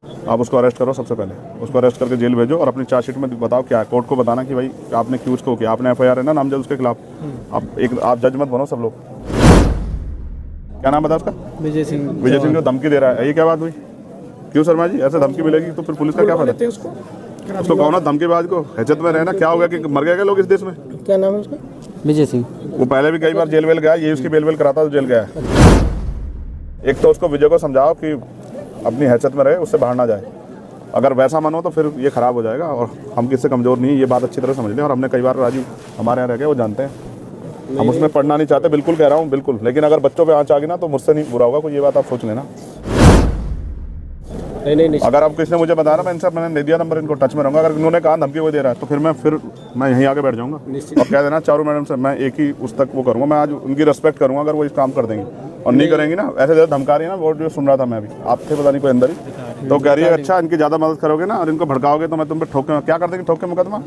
आप उसको अरेस्ट करो, सबसे पहले उसको अरेस्ट करके जेल भेजो और अपनी चार्जशीट में बताओ क्या है। कोर्ट को बताना कि भाई आपने क्यों उसको किया, आपने एफआईआर है ना नामजद उसके खिलाफ। आप जज मत बनो सब लोग। क्या नाम बता उसका? विजय सिंह। विजय सिंह जो धमकी दे रहा है, ये क्या बात हुई? क्यों शर्मा जी, ऐसे धमकी मिलेगी तो फिर पुलिस का क्या फायदा? उसको कहो ना धमकीबाज को, हैसियत में रहना। क्या हो गया कि मर गए क्या लोग इस देश में? क्या नाम है उसका? विजय सिंह। वो पहले भी कई बार जेल वेल गया, ये उसकी बेल वेल कराता तो जेल गया। एक तो उसको विजय को समझाओ कि अपनी हैसियत में रहे, उससे बाहर ना जाए। अगर वैसा मन हो तो फिर ये खराब हो जाएगा। और हम किससे कमज़ोर नहीं है, ये बात अच्छी तरह समझ लें। और हमने कई बार राजू हमारे यहाँ रह गए, वो जानते हैं। हम उसमें पढ़ना नहीं चाहते, बिल्कुल कह रहा हूँ, बिल्कुल। लेकिन अगर बच्चों पे आँच आ गई ना तो मुझसे नहीं बुरा होगा कोई, ये बात आप सोच लेना। नहीं। अगर आप किसी ने मुझे बताया ना, मैं इनसे मैंने नहीं दिया नंबर, इनको टच में रहूँगा। अगर इन्होंने कहा धमकी वो दे रहा है तो फिर मैं यहीं आके बैठ जाऊँगा और कह देना चारों मैडम से मैं एक ही उस तक वो करूँगा। मैं आज उनकी रिस्पेक्ट करूँगा अगर वो इस काम कर देंगे। और नहीं करेंगी ना, ऐसे धमका रही है ना, वो जो सुन रहा था मैं अभी, आप थे पता नहीं कोई अंदर ही, तो कह रही है अच्छा इनकी ज़्यादा मदद करोगे ना और इनको भड़काओगे तो मैं तुम पे ठोक क्या कर देंगे, ठोक के मुकदमा।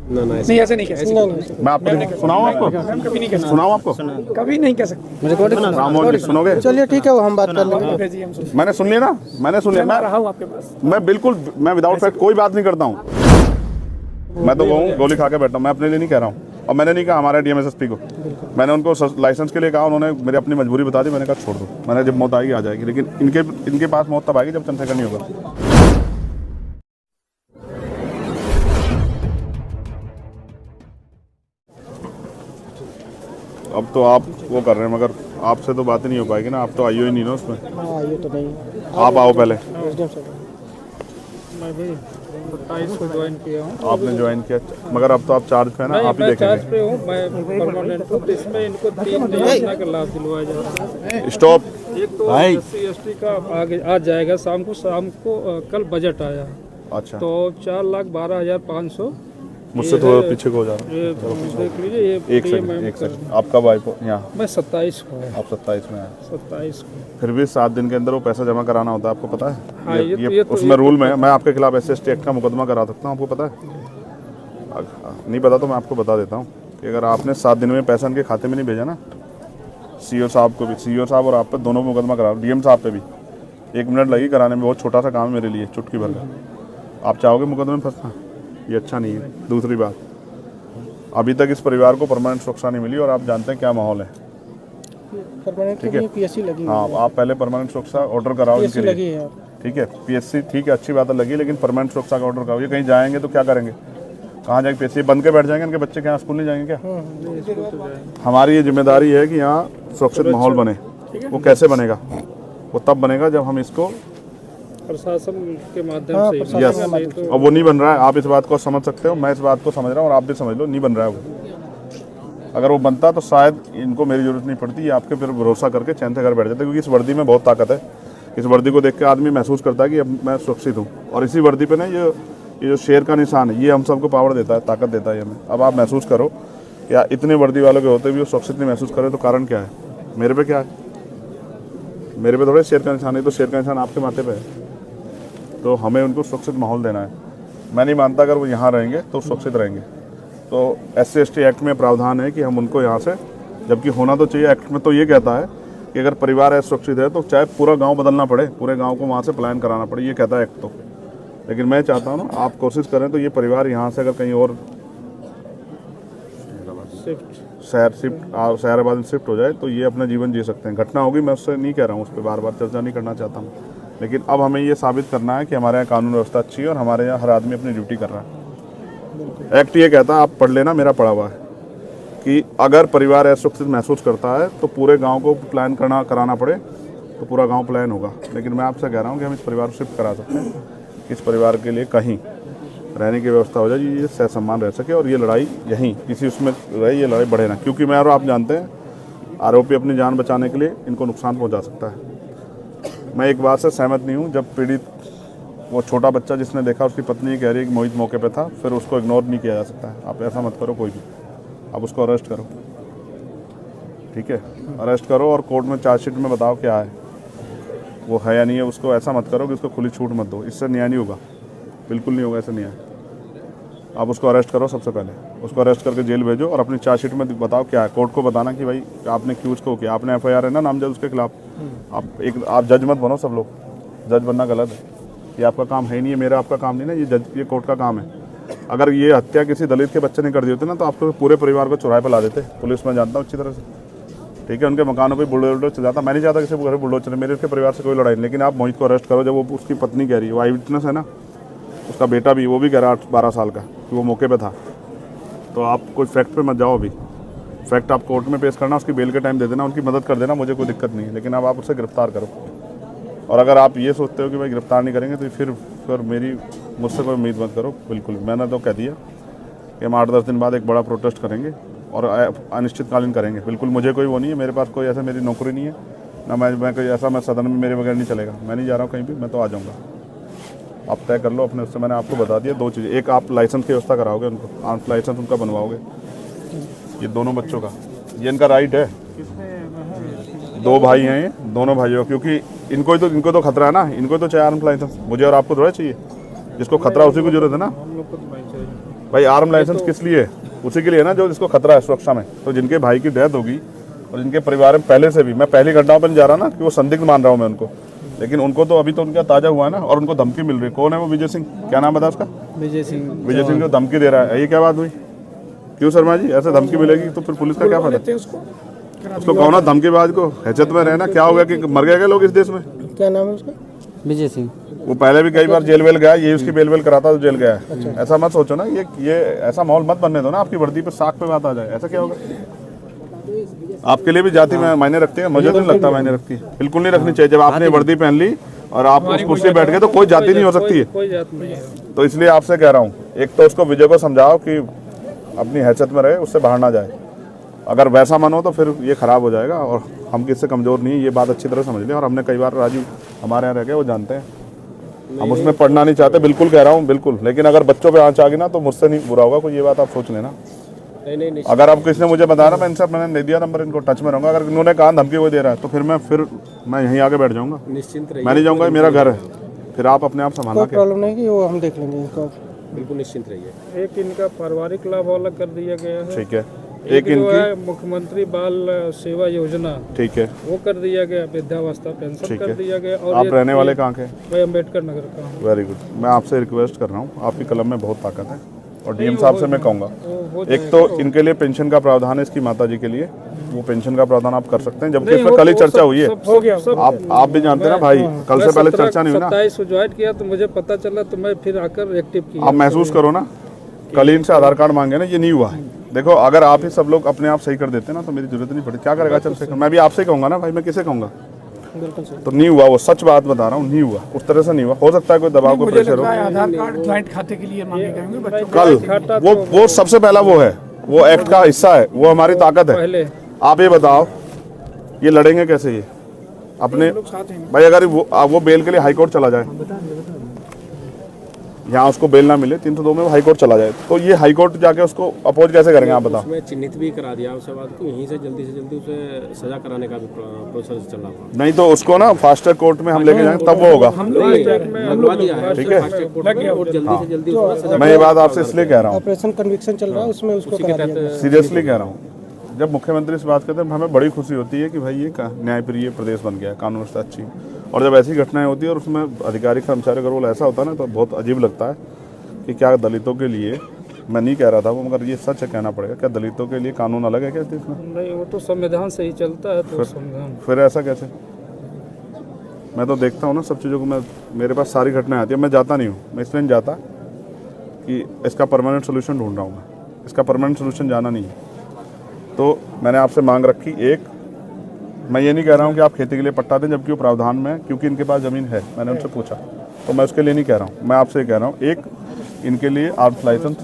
नहीं ऐसे नहीं कह सकते। मैं आपको सुनाऊँ, आपको कभी नहीं कह सकते। सुनाऊँ आपको, कभी नहीं कह सकते। राममोहन जी सुनोगे? चलिए ठीक है, वो हम बात कर लेंगे। मैंने सुन लिया ना, मैंने सुन लिया। आपके पास मैं बिल्कुल विदाउट फैक्ट कोई बात नहीं करता हूँ। मैं तो वो हूँ गोली खा के बैठा हूँ, मैं अपने लिए नहीं कह रहा हूँ। और मैंने नहीं कहा हमारे डीएमएसएसपी को, मैंने उनको लाइसेंस के लिए कहा, उन्होंने मेरी अपनी मजबूरी बता दी। मैंने कहा छोड़ दो, मैंने जब मौत आएगी आ जाएगी। लेकिन इनके पास मौत तब आएगी जब चंद्रशेखर नहीं होगा। अब तो आप वो कर रहे हैं, मगर आपसे तो बात ही नहीं हो पाएगी ना, आप तो आइयो ही नहीं ना उसमें। ये तो नहीं। आप आओ पहले। मैं भी 27 को ज्वाइन किया हूँ। आपने ज्वाइन किया, मगर अब तो आप चार्ज पे है ना, आप ही मैं चार्ज देखेंगे। पे हूँ, मैं परमानेंट हूँ। इसमें इनको 3 योजना का लाभ दिलवाया जा रहा है। स्टॉप। एक तो SC/ST का आगे आज जाएगा शाम को कल बजट आया, अच्छा, तो 4,12,500। मुझसे थोड़ा पीछे को हो जा रहा है। ये देख लीजिए, ये एक सेकंड। आप कब आए यहाँ? मैं 27 को है। आप 27 में आए। 27 को। फिर भी 7 दिन के अंदर वो पैसा जमा कराना होता है, आपको पता है? हाँ, ये उसमें रूल में है। मैं आपके खिलाफ SC/ST एक्ट का मुकदमा करा सकता हूँ, आपको पता है? नहीं पता तो मैं आपको बता देता हूँ कि अगर आपने 7 दिन में पैसा इनके खाते में नहीं भेजा ना, CO साहब को भी, CO साहब और आप पे दोनों मुकदमा करा, DM साहब पे भी 1 मिनट लगी कराने में। बहुत छोटा सा काम है मेरे लिए, चुटकी भर का। आप चाहोगे मुकदमे में फंसना? ये अच्छा नहीं है। दूसरी बात, अभी तक इस परिवार को परमानेंट सुरक्षा नहीं मिली और आप जानते हैं क्या माहौल है। ठीक है, PSC लगी। हाँ, आप पहले परमानेंट सुरक्षा ऑर्डर कराओ इनके लिए। ठीक है, PSC ठीक है, अच्छी बात है लगी, लेकिन परमानेंट सुरक्षा का ऑर्डर कराओ। ये कहीं जाएंगे तो क्या करेंगे? कहाँ जाएंगे? PSC बंद के बैठ जाएंगे? इनके बच्चे क्या स्कूल नहीं जाएंगे क्या? हमारी ये जिम्मेदारी है कि यहाँ सुरक्षित माहौल बने। वो कैसे बनेगा? वो तब बनेगा जब हम इसको प्रशासन के माध्यम से। यस, और वो नहीं बन रहा है। आप इस बात को समझ सकते हो, मैं इस बात को समझ रहा हूँ और आप भी समझ लो, नहीं बन रहा है वो। अगर वो बनता तो शायद इनको मेरी जरूरत नहीं पड़ती, ये आपके फिर भरोसा करके चैन से घर बैठ जाते। क्योंकि इस वर्दी में बहुत ताकत है। इस वर्दी को देख के आदमी महसूस करता है कि अब मैं सुरक्षित हूँ। और इसी वर्दी पे ना ये जो शेर का निशान है, ये हम सबको पावर देता है, ताकत देता है हमें। अब आप महसूस करो, या इतने वर्दी वालों के होते भी वो सुरक्षित नहीं महसूस करे तो कारण क्या है? मेरे पे क्या है? मेरे पे थोड़े शेर का निशान है, तो शेर का निशान आपके माथे पे है। तो हमें उनको सुरक्षित माहौल देना है। मैं नहीं मानता अगर वो यहाँ रहेंगे तो सुरक्षित रहेंगे। तो SC/ST एक्ट में प्रावधान है कि हम उनको यहाँ से, जबकि होना तो चाहिए, एक्ट में तो ये कहता है कि अगर परिवार सुरक्षित है तो चाहे पूरा गांव बदलना पड़े, पूरे गांव को वहाँ से पलायन कराना पड़े, ये कहता है एक्ट तो। लेकिन मैं चाहता हूँ ना, आप कोशिश करें तो ये परिवार यहाँ से अगर कहीं और शहराबाद में शिफ्ट हो जाए तो ये अपना जीवन जी सकते हैं। घटना होगी, मैं उससे नहीं कह रहा हूँ, उस पर बार बार चर्चा नहीं करना चाहता हूँ। लेकिन अब हमें ये साबित करना है कि हमारे यहाँ कानून व्यवस्था अच्छी है और हमारे यहाँ हर आदमी अपनी ड्यूटी कर रहा है। एक्ट ये कहता है, आप पढ़ लेना, मेरा पढ़ा हुआ है, कि अगर परिवार असुरक्षित महसूस करता है तो पूरे गांव को प्लान कराना पड़े तो पूरा गांव प्लान होगा। लेकिन मैं आपसे कह रहा हूं कि हम इस परिवार को शिफ्ट करा सकते हैं, इस परिवार के लिए कहीं रहने की व्यवस्था हो जाए, ये सहसम्मान रह सके और ये लड़ाई यहीं किसी उसमें रहे, ये लड़ाई बढ़े ना। क्योंकि मैं और आप जानते हैं आरोपी अपनी जान बचाने के लिए इनको नुकसान पहुँचा सकता है। मैं एक बात से सहमत नहीं हूँ, जब पीड़ित वो छोटा बच्चा जिसने देखा, उसकी पत्नी कह रही है कि मोहित मौके पे था, फिर उसको इग्नोर नहीं किया जा सकता है। आप ऐसा मत करो कोई भी, आप उसको अरेस्ट करो। ठीक है, अरेस्ट करो और कोर्ट में चार्जशीट में बताओ क्या है, वो है या नहीं है। उसको ऐसा मत करो कि उसको खुली छूट मत दो, इससे न्याय नहीं होगा, बिल्कुल नहीं होगा ऐसा न्याय। आप उसको अरेस्ट करो, सबसे पहले उसको अरेस्ट करके जेल भेजो और अपनी चार्जशीट में बताओ क्या है। कोर्ट को बताना कि भाई आपने क्यों उसको किया, आपने FIR है ना नामजद उसके खिलाफ। आप जज मत बनो सब लोग। जज बनना गलत है, ये आपका काम है ही नहीं है, मेरा आपका काम नहीं ना, ये जज ये कोर्ट का काम है। अगर ये हत्या किसी दलित के बच्चे ने कर दी होती ना तो आपको पूरे परिवार को चौराहे पर ला देते, पुलिस में जानता हूँ अच्छी तरह से, ठीक है। उनके मकानों पे बुलडोजर चल जाता, मैं नहीं चाहता किसी घर बुलडोजर चले, मेरे उसके परिवार से कोई लड़ाई नहीं। लेकिन आप मोहित को अरेस्ट करो, जब वो उसकी पत्नी कह रही है, वो आई विटनेस है ना, उसका बेटा भी, वो भी कह रहा है 12 साल का कि वो मौके पे था। तो आप कोई फैक्ट पे मत जाओ, अभी फैक्ट आप कोर्ट में पेश करना, उसकी बेल के टाइम दे देना, उनकी मदद कर देना, मुझे कोई दिक्कत नहीं है। लेकिन अब आप उसे गिरफ्तार करो। और अगर आप ये सोचते हो कि भाई गिरफ्तार नहीं करेंगे तो फिर मुझसे कोई उम्मीद मत करो। बिल्कुल, मैंने तो कह दिया कि हम 8-10 दिन बाद एक बड़ा प्रोटेस्ट करेंगे और अनिश्चितकालीन करेंगे। बिल्कुल मुझे कोई वो नहीं है, मेरे पास कोई ऐसा मेरी नौकरी नहीं है ना, मैं कोई ऐसा, मैं सदन में मेरे बगैर नहीं चलेगा, मैं नहीं जा रहा हूँ कहीं भी, मैं तो आ जाऊँगा। आप तय कर लो अपने उससे, मैंने आपको बता दिया 2 चीज़ें। एक, आप लाइसेंस की व्यवस्था कराओगे उनको, आर्म्स लाइसेंस उनका बनवाओगे, ये दोनों बच्चों का, ये इनका राइट है। 2 भाई हैं ये, दोनों भाइयों, क्योंकि इनको तो खतरा है ना, इनको तो चाहिए आर्म्स लाइसेंस, मुझे और आपको थोड़ा चाहिए। जिसको खतरा उसी को जरूरत है ना भाई। आर्म लाइसेंस किस लिए? उसी के लिए ना जो जिसको खतरा है सुरक्षा में। तो जिनके भाई की डेथ होगी और जिनके परिवार में पहले से भी, मैं पहली घटनाओं पर नहीं जा रहा ना कि वो संदिग्ध मान रहा हूँ मैं उनको, लेकिन उनको तो अभी तो उनका ताज़ा हुआ है ना, और उनको धमकी मिल रही है। कौन है वो? विजय सिंह, क्या नाम बता उसका? विजय सिंह जो धमकी दे रहा है, ये क्या बात हुई? क्यों शर्मा जी, ऐसे धमकी मिलेगी तो फिर पुलिस का क्या फायदा? उसको कहो ना धमकीबाज को हैसियत में रहना। क्या हो गया कि मर गए क्या लोग इस देश में? क्या नाम है उसका? विजय सिंह। वो पहले भी कई बार जेल वेल गया, ये उसकी बेल वेल कराता तो जेल गया है। ऐसा मत सोचो ना, ये ऐसा माहौल मत बनने दो ना आपकी वर्दी पे साख पे बात आ जाए। ऐसा क्या होगा? आपके लिए भी जाति में मायने रखती है? मुझे तो नहीं लगता मायने रखती है, बिल्कुल नहीं रखनी चाहिए। जब आपने वर्दी पहन ली और आप उस कुर्सी बैठ गए तो कोई जाति नहीं हो सकती है। कोई जात नहीं है। तो इसलिए आपसे कह रहा हूँ, एक तो उसको विजय को समझाओ कि अपनी हैसियत में रहे, उससे बाहर ना जाए। अगर वैसा मन हो तो फिर ये खराब हो जाएगा, और हम किससे कमज़ोर नहीं, ये बात अच्छी तरह समझ लें। और हमने कई बार, राजीव हमारे यहाँ रह गए, वो जानते हैं, हम उसमें पढ़ना नहीं चाहते, बिल्कुल कह रहा हूँ, बिल्कुल। लेकिन अगर बच्चों पे आँच आ गई ना तो मुझसे नहीं बुरा होगा कोई, ये बात आप सोच लेना। नहीं। अगर आप किसी ने मुझे बताया ना, मैं इनसे, मैंने नहीं दिया नंबर, इनको टच में रहूँगा। अगर इन्होंने कहा धमकी वो दे रहा है तो फिर मैं यहीं आके बैठ जाऊँगा, निश्चिंत रहिए, मैं नहीं जाऊँगा, मेरा घर है। फिर आप अपने आप संभालना। कोई प्रॉब्लम नहीं कि वो हम देख लेंगे इनको, बिल्कुल निश्चिंत रहिए। एक इनका पारिवारिक लाभ अलग कर दिया गया है, ठीक है। एक जो है मुख्यमंत्री बाल सेवा योजना, ठीक है, वो कर दिया गया, वृद्धावस्था पेंशन कर दिया गया। और आप रहने वाले कहाँ के? मैं अम्बेडकर नगर का हूँ। Very good. मैं आपसे रिक्वेस्ट कर रहा हूँ, आपकी कलम में बहुत ताकत है, और डीएम साहब से मैं कहूँगा, एक तो इनके लिए पेंशन का प्रावधान है, इसकी माता जी के लिए वो पेंशन का प्रावधान आप कर सकते हैं, जबकि इसमें कल ही चर्चा हुई है। हो गया आप भी जानते हैं ना भाई, कल से पहले चर्चा नहीं हुई ना। 27 को ज्वाइन किया तो मुझे पता चला, तो मैं फिर आकर एक्टिव किया। आप महसूस करो ना, कल ही इनसे आधार कार्ड मांगे ना, ये नहीं हुआ है। देखो, अगर आप ही सब लोग अपने आप सही कर देते ना तो मेरी जरूरत नहीं पड़ती। क्या करेगा चंद्रशेखर? मैं भी आपसे ही कहूँगा ना भाई, मैं किसे कहूँगा? तो नहीं हुआ, वो सच बात बता रहा हूँ, नहीं हुआ, उस तरह से नहीं हुआ। हो सकता है कोई दबाव को प्रेशर हो। आधार कार्ड ज्वाइंट खाते के लिए मांगे गए बच्चों कल वो सबसे पहला वो है, वो एक्ट का हिस्सा है, वो हमारी ताकत है। आप ये बताओ, ये लड़ेंगे कैसे ये अपने भाई? अगर वो बेल के लिए हाई कोर्ट चला जाए, यहाँ उसको बेल ना मिले 302 में, वो हाई कोर्ट चला जाए, तो ये हाई कोर्ट जाके उसको अपोज कैसे करेंगे आप बताओ? उसमें चिन्हित भी करा दिया उसके बाद कि यहीं से जल्दी उसे सजा कराने का भी प्रोसेस चल रहा था। नहीं तो उसको ना फास्ट ट्रैक कोर्ट में हम लेके जाएंगे, तब वो होगा। लगवा दिया है, ठीक है, और जल्दी से जल्दी उसमें मैं ये बात आपसे इसलिए कह रहा हूँ, ऑपरेशन कन्विक्शन चल रहा है, उसमें उसको करा दिया। सीरियसली कह रहा हूँ। जब मुख्यमंत्री से बात करते हैं हमें बड़ी खुशी होती है कि भाई ये न्यायप्रिय प्रदेश बन गया है, कानून व्यवस्था अच्छी। और जब ऐसी घटनाएं होती है और उसमें अधिकारी कर्मचारी का रोल ऐसा होता है ना, तो बहुत अजीब लगता है कि क्या दलितों के लिए, मैं नहीं कह रहा था वो, मगर ये सच है, कहना पड़ेगा, क्या दलितों के लिए कानून अलग है क्या इस देश में? नहीं, वो तो संविधान से ही चलता है। तो संविधान फिर ऐसा कैसे? मैं तो देखता हूँ ना सब चीज़ों को, मैं, मेरे पास सारी घटनाएं आती है, मैं जाता नहीं हूँ, मैं इसलिए नहीं जाता कि इसका परमानेंट सोल्यूशन ढूंढ रहा हूँ मैं, इसका परमानेंट सोल्यूशन जाना नहीं है। तो मैंने आपसे मांग रखी, एक, मैं ये नहीं कह रहा हूँ कि आप खेती के लिए पट्टा दें, जबकि वो प्रावधान में, क्योंकि इनके पास ज़मीन है, मैंने उनसे पूछा, तो मैं उसके लिए नहीं कह रहा हूँ, मैं आपसे कह रहा हूँ, एक, इनके लिए आर्म्स लाइसेंस,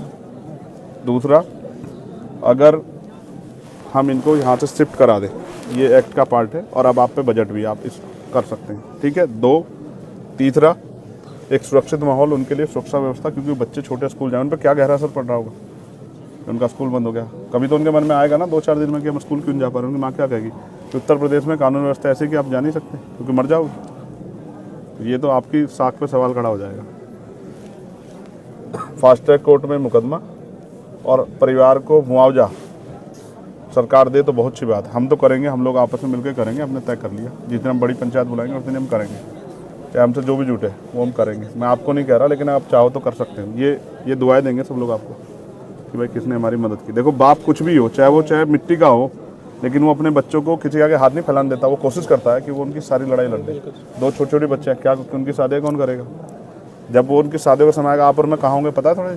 दूसरा, अगर हम इनको यहाँ से शिफ्ट करा दें, ये एक्ट का पार्ट है, और अब आप पे बजट भी आप इस कर सकते हैं, ठीक है। 2, तीसरा, एक सुरक्षित माहौल उनके लिए, सुरक्षा व्यवस्था, क्योंकि बच्चे छोटे स्कूल जाए, उन पर क्या गहरा असर पड़ रहा होगा, उनका स्कूल बंद हो गया, कभी तो उनके मन में आएगा ना 2-4 दिन में कि हम स्कूल क्यों नहीं जा पा रहे, उनकी माँ क्या कहेगी कि उत्तर प्रदेश में कानून व्यवस्था ऐसी कि आप जा नहीं सकते क्योंकि मर जाओगे। ये तो आपकी साख पे सवाल खड़ा हो जाएगा। फास्ट ट्रैक कोर्ट में मुकदमा और परिवार को मुआवजा सरकार दे तो बहुत अच्छी बात है, हम तो करेंगे, हम लोग आपस में मिलकर करेंगे, हमने तय कर लिया, जितने हम बड़ी पंचायत बुलाएंगे उतने हम करेंगे। चाहे हमसे जो भी जुटे वो हम करेंगे। मैं आपको नहीं कह रहा, लेकिन आप चाहो तो कर सकते हैं। ये दुआएं देंगे सब लोग आपको कि भाई किसने हमारी मदद की। देखो बाप कुछ भी हो, चाहे मिट्टी का हो, लेकिन वो अपने बच्चों को किसी आगे हाथ नहीं फैलाने देता। वो कोशिश करता है कि वो उनकी सारी लड़ाई लड़ दे। 2 छोटे छोटे बच्चे हैं, क्या उनकी शादी कौन करेगा? जब वो उनकी शादी को समय आएगा, आप और मैं कहाँ होंगे पता है थोड़ा,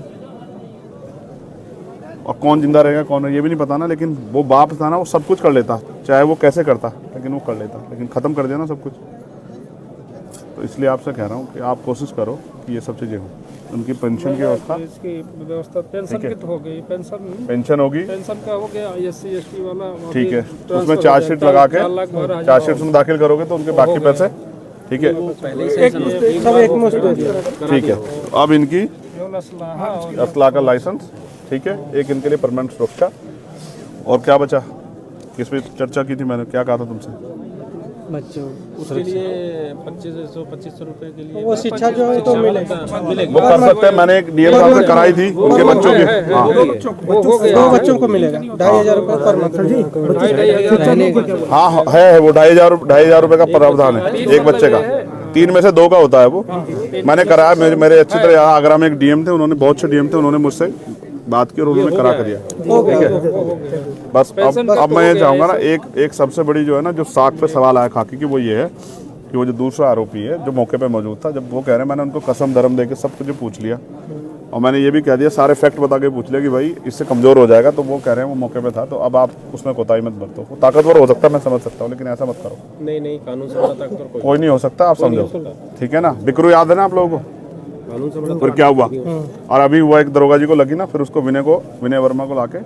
और कौन जिंदा रहेगा कौन ये भी नहीं पता ना। लेकिन वो बाप था ना, वो सब कुछ कर लेता, चाहे वो कैसे करता, लेकिन वो कर लेता। लेकिन ख़त्म कर दिया ना सब कुछ। तो इसलिए आपसे कह रहा हूँ कि आप कोशिश करो कि ये सब चीज़ें हों। उनकी पेंशन की व्यवस्था, इसकी व्यवस्था पेंशन की तो हो गई, पेंशन होगी, पेंशन का हो गया, SC ST वाला ठीक है। उसमें चार्जशीट लगा के चार्जशीट में दाखिल करोगे तो उनके बाकी पैसे, ठीक है, सब एक मुश्त दे दिया। ठीक है। अब इनकी असला का लाइसेंस, ठीक है, एक इनके लिए परमानेंट सुरक्षा। और क्या बचा, किस पे चर्चा की थी मैंने, क्या कहा था तुमसे? बच्चों उसके लिए 2500 रुपए के लिए वो शिक्षा जो है तो मिलेगी, वो कर सकते हैं। मैंने एक डीएम साहब से कराई थी उनके बच्चों की। हाँ, 2 बच्चों को मिलेगा 2500 रुपये पर मंथ। हाँ है वो 2500 रुपये का प्रावधान है एक बच्चे का। 3 में से 2 का होता है वो। मैंने कराया, मेरे अच्छी तरह आगरा में एक डीएम थे, उन्होंने बहुत अच्छे डीएम थे, उन्होंने मुझसे बात की और उन्होंने करा कर दिया, ठीक है। बस अब मैं ये चाहूँगा ना, एक सबसे बड़ी जो है ना, जो साख पे सवाल आया खाकी की, वो ये है कि वो जो दूसरा आरोपी है जो मौके पे मौजूद था, जब वो कह रहे हैं, मैंने उनको कसम धर्म दे के सब कुछ पूछ लिया और मैंने ये भी कह दिया, सारे फैक्ट बता के पूछ लिया कि भाई इससे कमज़ोर हो जाएगा। तो वो कह रहे हैं वो मौके पे था, तो अब आप उसमें कोताही मत बरतो। वो ताकतवर हो सकता है, मैं समझ सकता हूँ, लेकिन ऐसा मत करो। नहीं, कानून से बड़ा ताकतवर कोई नहीं हो सकता, आप समझो, ठीक है ना। बिकरू याद है ना आप लोगों को? कानून से बड़ा फिर क्या हुआ, और अभी हुआ एक दरोगा जी को लगी ना, फिर उसको विनय वर्मा को लाके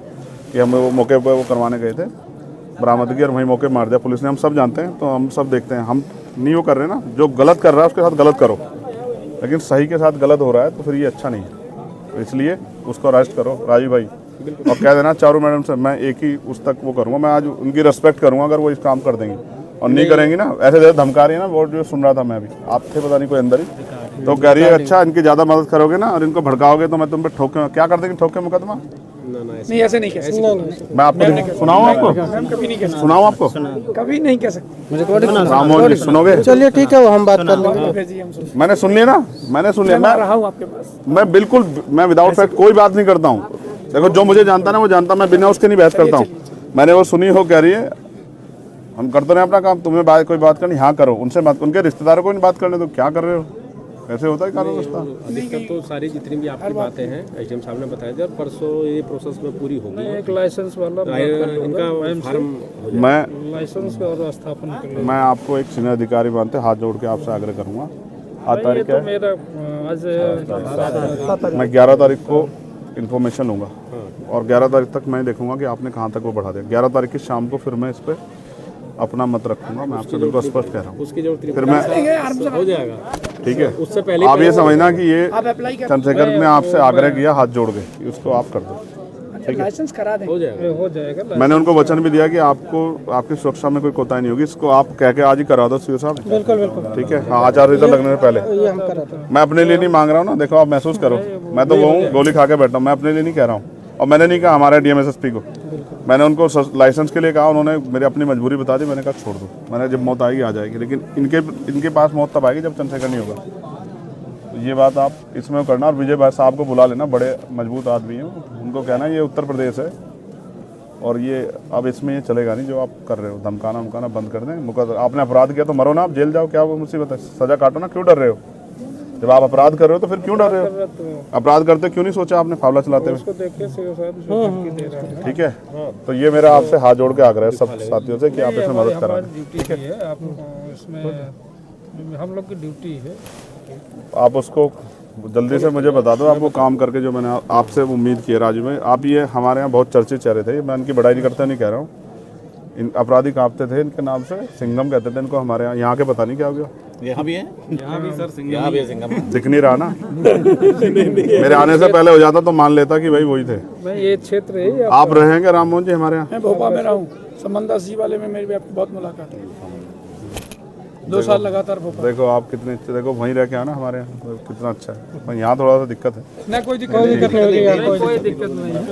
कि हम वो मौके पर वो करवाने गए थे, बरामदगी, और वहीं मौके मार दिया पुलिस ने। हम सब जानते हैं, तो हम सब देखते हैं। हम नहीं वो कर रहे ना, जो गलत कर रहा है उसके साथ गलत करो, लेकिन सही के साथ गलत हो रहा है तो फिर ये अच्छा नहीं है। तो इसलिए उसको अरेस्ट करो राजीव भाई, और कह देना चारों मैडम से मैं एक ही उस तक वो करूँगा। मैं आज उनकी रिस्पेक्ट करूँगा अगर वो इस काम कर देंगी, और नहीं करेंगी ना, ऐसे जैसे धमका रही है ना, वो जो सुन रहा था मैं अभी, आप थे पता नहीं कोई अंदर ही, तो कह रही है अच्छा इनकी ज़्यादा मदद करोगे ना और इनको भड़काओगे तो मैं तुम पे ठोके, क्या कर देंगे, ठोके मुकदमा? नहीं ऐसे नहीं कह सकते, मैं आपको सुनाऊँ, आपको कभी नहीं कह सकते, सुनाऊँ आपको, कभी नहीं कह सकते। राममोहन जी सुनोगे? चलिए ठीक है, वो हम बात कर लेंगे। भेजिए, हम सुन मैंने सुन लिया ना, मैंने सुन लिया। रहा हूँ आपके पास। मैं बिल्कुल, मैं विदाउट फैक्ट कोई बात नहीं करता हूँ। देखो जो मुझे जानता ना वो जानता, मैं बिना उसके नहीं बहस करता हूँ। मैंने वो सुनी हो, कह रही है हम करते रहे अपना काम, तुम्हें कोई बात करनी, हाँ करो, उनसे बात, उनके रिश्तेदारों को नहीं बात करने, तो क्या कर रहे हो? ऐसे होता है कानून व्यवस्था। अधिकतर तो सारी जितनी भी आपकी बातें हैं एसडीएम साहब ने बताया था, और परसों ये प्रोसेस में पूरी होगी। एक लाइसेंस वाला इनका फार्म मैं लाइसेंस और स्थापन के लिए, मैं आपको एक सीनियर अधिकारी मानते हाथ जोड़ के आपसे आग्रह करूँगा। आज तारीख क्या है? मेरा आज मैं 11 तारीख को इन्फॉर्मेशन लूँगा और 11 तारीख तक मैं देखूंगा कि आपने कहाँ तक वो बढ़ा दिया। 11 तारीख की शाम को फिर मैं इस पर अपना मत रखूंगा। मैं आपसे बिल्कुल स्पष्ट कह रहा हूँ। उसकी जरूरत फिर मैं हो जाएगा, ठीक है। उससे पहले आप ये समझना कि ये चंद्रशेखर ने आपसे आग्रह किया हाथ जोड़ के कि उसको आप कर दो, लाइसेंस करा दें, हो जाएगा। मैंने उनको वचन भी दिया कि आपको आपकी सुरक्षा में कोई कोताही नहीं होगी। इसको आप कह के आज ही करा दो सीओ साहब। बिल्कुल बिल्कुल, ठीक है, हाँ, आचार संहिता लगने से पहले। ये हम कराते हैं। मैं अपने लिए नहीं मांग रहा हूँ ना, देखो आप महसूस करो, मैं तो वो हूँ गोली खा के बैठा हूँ, मैं अपने लिए नहीं कह रहा हूँ। और मैंने नहीं कहा हमारे डीएमएसएसपी को, मैंने उनको लाइसेंस के लिए कहा, उन्होंने मेरी अपनी मजबूरी बता दी। मैंने कहा छोड़ दो, मैंने जब मौत आएगी आ जाएगी, लेकिन इनके पास मौत तब आएगी जब चंद्रशेखर नहीं होगा। तो ये बात आप इसमें करना, और विजय भाई साहब को बुला लेना, बड़े मजबूत आदमी हैं, उनको कहना ये उत्तर प्रदेश है और ये अब इसमें ये चलेगा नहीं जो आप कर रहे हो। धमकाना उमकाना बंद कर दें। आपने अपराध किया तो मरो ना, आप जेल जाओ, क्या वो मुसीबत है, सजा काटो ना, क्यों डर रहे हो? जब आप अपराध कर रहे हो तो फिर क्यों डर रहे हो? अपराध करते क्यों नहीं सोचा आपने फावला चलाते हुए? ठीक है, तो ये मेरा आपसे हाथ जोड़ के आग्रह है सब साथियों से कि आप इसमें मदद करा दें। ड्यूटी है, आप इसमें हम लोग की ड्यूटी है। आप उसको जल्दी से मुझे बता दो, आपको काम करके जो मैंने आपसे उम्मीद की है राजू में। आप ये हमारे यहाँ बहुत चर्चित चेहरे थे, मैं इनकी बड़ाई नहीं करता, नहीं कह रहा हूँ। इन अपराधी कांपते थे इनके नाम से, सिंघम कहते थे इनको हमारे यहाँ के पता नहीं क्या हो गया। यहाँ भी है, यहाँ भी सर सिंघम, यहाँ भी है सिंघम। दिख नहीं रहा ना मेरे आने से पहले हो जाता तो मान लेता कि भाई वही थे। ये क्षेत्र है। आप रहेंगे राममोहन जी हमारे यहाँ? मैं भोपाल में रहा हूँ, समंदा सी वाले में मेरी आपकी बहुत मुलाकात है, 2 साल लगातार भोपाल। देखो आप कितने अच्छे, देखो वहीं रह के आना हमारे यहाँ, कितना अच्छा है। यहाँ थोड़ा सा दिक्कत है। ना कोई दिक्कत कोई दिक्कत नहीं होगी, कोई दिक्कत नहीं है।